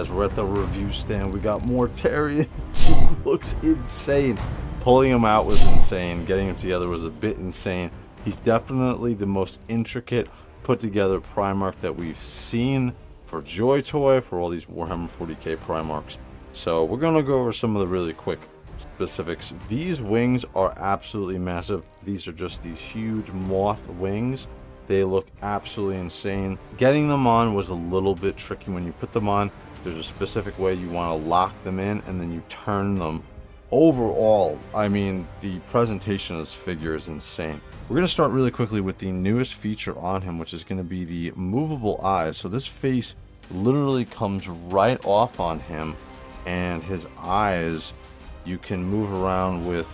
guys, we're at the review stand. We got Mortarion. He looks insane. Pulling him out was insane. Getting him together was a bit insane. He's definitely the most intricate, put together Primarch that we've seen for JOYTOY, for all these Warhammer 40K Primarchs. So we're going to go over some of the really quick specifics. These wings are absolutely massive. These are just these huge moth wings. They look absolutely insane. Getting them on was a little bit tricky. When you put them on, there's a specific way you want to lock them in, and then you turn them. Overall, I mean, the presentation of this figure is insane. We're going to start really quickly with the newest feature on him, which is going to be the movable eyes. So this face literally comes right off on him, and his eyes you can move around with.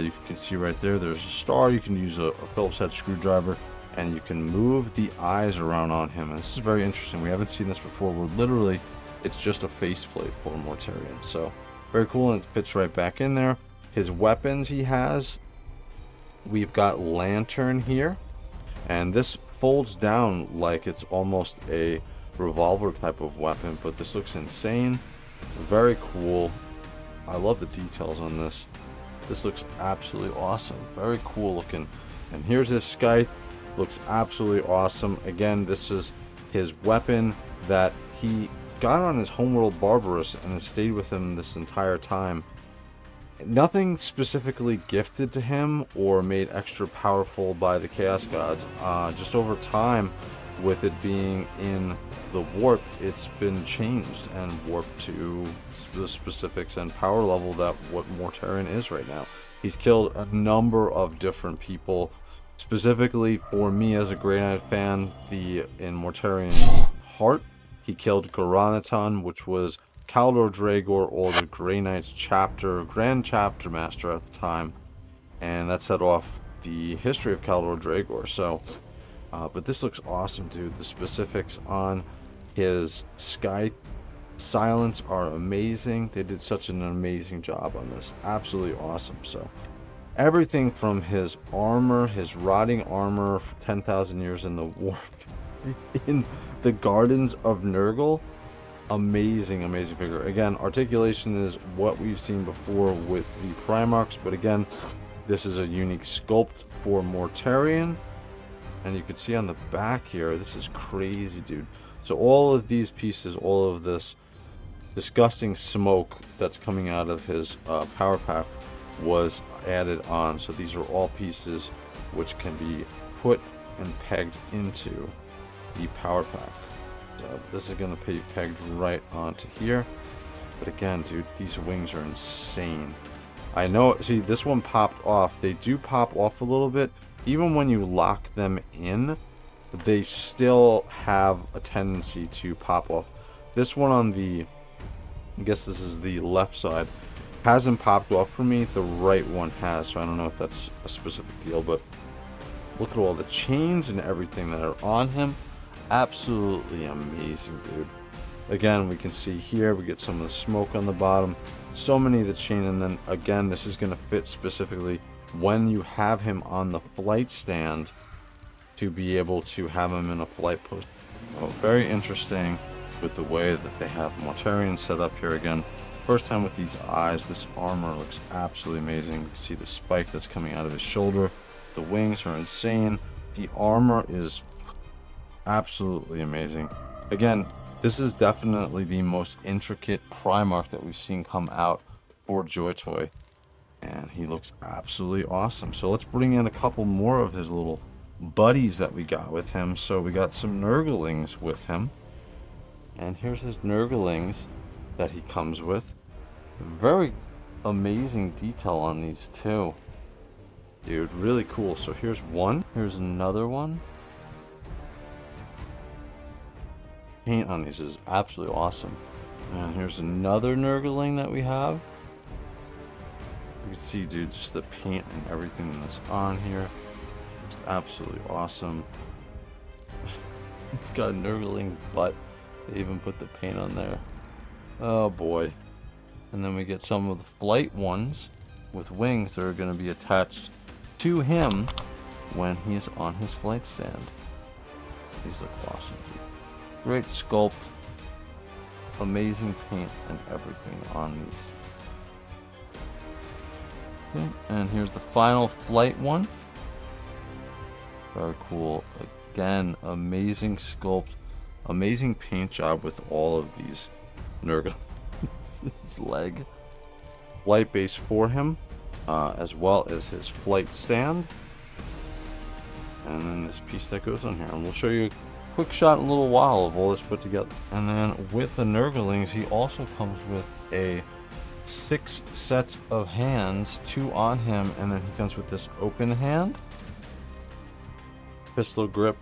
You can see right there, there's a star. You can use a Phillips head screwdriver, and you can move the eyes around on him. And this is very interesting. We haven't seen this before. We're literally, it's just a faceplate for Mortarion. So very cool, and it fits right back in there. His weapons he has, we've got Lantern here, and this folds down like it's almost a revolver type of weapon, but this looks insane. Very cool. I love the details on this. This looks absolutely awesome. Very cool looking. And here's his scythe. Looks absolutely awesome. Again, this is his weapon that he got on his homeworld Barbarous and has stayed with him this entire time. Nothing specifically gifted to him or made extra powerful by the Chaos Gods. Just over time, with it being in the warp, it's been changed and warped to the specifics and power level that what Mortarion is right now. He's killed a number of different people. Specifically for me as a Grey Knight fan, in Mortarion's heart, he killed Garanaton, which was Kaldor Dragor, or the Grey Knight's Grand Chapter Master at the time, and that set off the history of Kaldor Dragor. So, but this looks awesome, dude. The specifics on his scythe silence are amazing. They did such an amazing job on this. Absolutely awesome. So everything from his armor, his rotting armor for 10,000 years in the warp, in the Gardens of Nurgle, amazing figure. Again, articulation is what we've seen before with the Primarchs, but again, this is a unique sculpt for Mortarion, and you can see on the back here, this is crazy, dude. So all of these pieces, all of this disgusting smoke that's coming out of his power pack was added on. So these are all pieces which can be put and pegged into the power pack. So this is going to be pegged right onto here. But again, dude, these wings are insane. I know, see, this one popped off. They do pop off a little bit. Even when you lock them in, they still have a tendency to pop off. This one on the, I guess this is the left side, hasn't popped off for me. The right one has, so I don't know if that's a specific deal, but look at all the chains and everything that are on him. Absolutely amazing, dude. Again, we can see here, we get some of the smoke on the bottom, so many of the chain, and then again, this is going to fit specifically when you have him on the flight stand to be able to have him in a flight post. Oh, very interesting with the way that they have Mortarion set up here. Again, first time with these eyes. This armor looks absolutely amazing. You can see the spike that's coming out of his shoulder. The wings are insane. The armor is absolutely amazing. Again, this is definitely the most intricate Primarch that we've seen come out for JOYTOY, and he looks absolutely awesome. So let's bring in a couple more of his little buddies that we got with him. So we got some Nurglings with him, and here's his Nurglings that he comes with. Very amazing detail on these too, dude. Really cool. So here's one, here's another one. Paint on these is absolutely awesome. And here's another Nurgling that we have. You can see, dude, just the paint and everything that's on here. It's absolutely awesome. It's got a Nurgling butt. They even put the paint on there. Oh boy. And then we get some of the flight ones with wings that are going to be attached to him when he's on his flight stand. These look awesome, dude. Great sculpt. amazing paint and everything on these. Okay, and here's the final flight one. Very cool. Again, amazing sculpt, amazing paint job with all of these Nurglings. His leg. Flight base for him, as well as his flight stand. And then this piece that goes on here. And we'll show you a quick shot in a little while of all this put together. And then with the Nurglings, he also comes with a 6 sets of hands, 2 on him, and then he comes with this open hand, pistol grip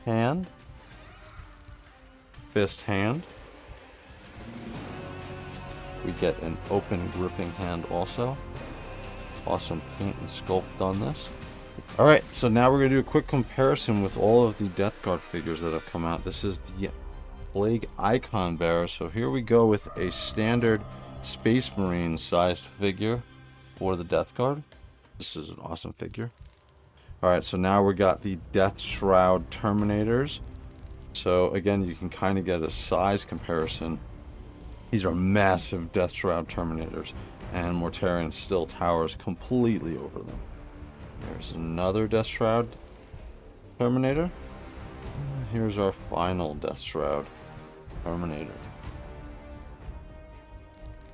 hand, fist hand. We get an open gripping hand also. Awesome paint and sculpt on this. Alright, so now we're going to do a quick comparison with all of the Death Guard figures that have come out. This is the Plague Icon Bearer. So here we go with a standard Space Marine sized figure for the Death Guard. This is an awesome figure. Alright, so now we got the Death Shroud Terminators. So again, you can kind of get a size comparison. These are massive Death Shroud Terminators, and Mortarion still towers completely over them. There's another Death Shroud Terminator. Here's our final Death Shroud Terminator.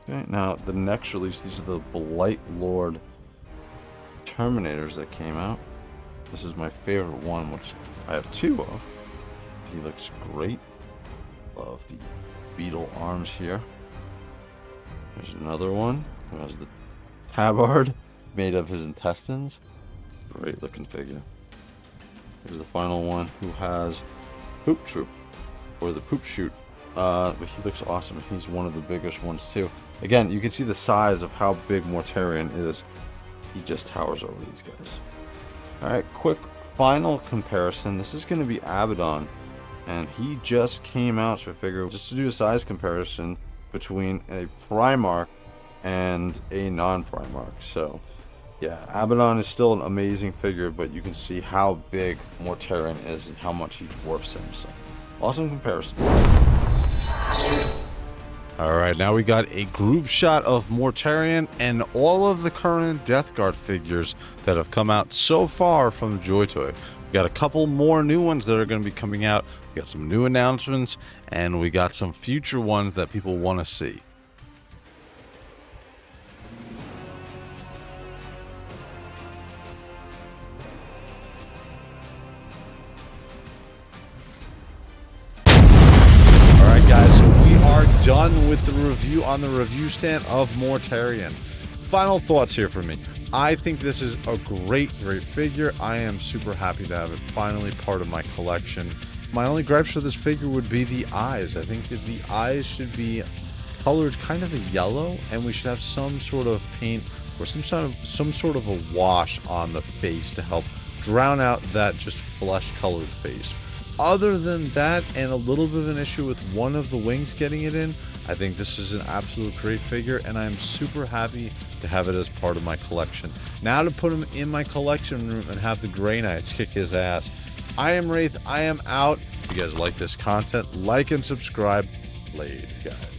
Okay, now the next release, these are the Blight Lord Terminators that came out. This is my favorite one, which I have 2 of. He looks great. Love the beetle arms here. There's another one who has the tabard made of his intestines. Great looking figure. Here's the final one who has Poop Troop, or the Poop Chute. But he looks awesome. He's one of the biggest ones too. Again, you can see the size of how big Mortarion is. He just towers over these guys. Alright, quick final comparison. This is going to be Abaddon. And he just came out, so I figure just to do a size comparison between a Primarch and a non-Primarch. So, yeah, Abaddon is still an amazing figure, but you can see how big Mortarion is and how much he dwarfs him. So, awesome comparison. Alright, now we got a group shot of Mortarion and all of the current Death Guard figures that have come out so far from JOYTOY. We got a couple more new ones that are going to be coming out. We got some new announcements, and we got some future ones that people want to see. Alright guys, so we are done with the review on the review stand of Mortarion. Final thoughts here for me. I think this is a great figure. I am super happy to have it finally part of my collection. My only gripes for this figure would be the eyes. I think that the eyes should be colored kind of a yellow, and we should have some sort of paint or some sort of a wash on the face to help drown out that just flesh colored face. Other than that, and a little bit of an issue with one of the wings getting it in, I think this is an absolute great figure, and I'm super happy to have it as part of my collection. Now to put him in my collection room and have the Grey Knights kick his ass. I am Wraith, I am out. If you guys like this content, like and subscribe. Later, guys.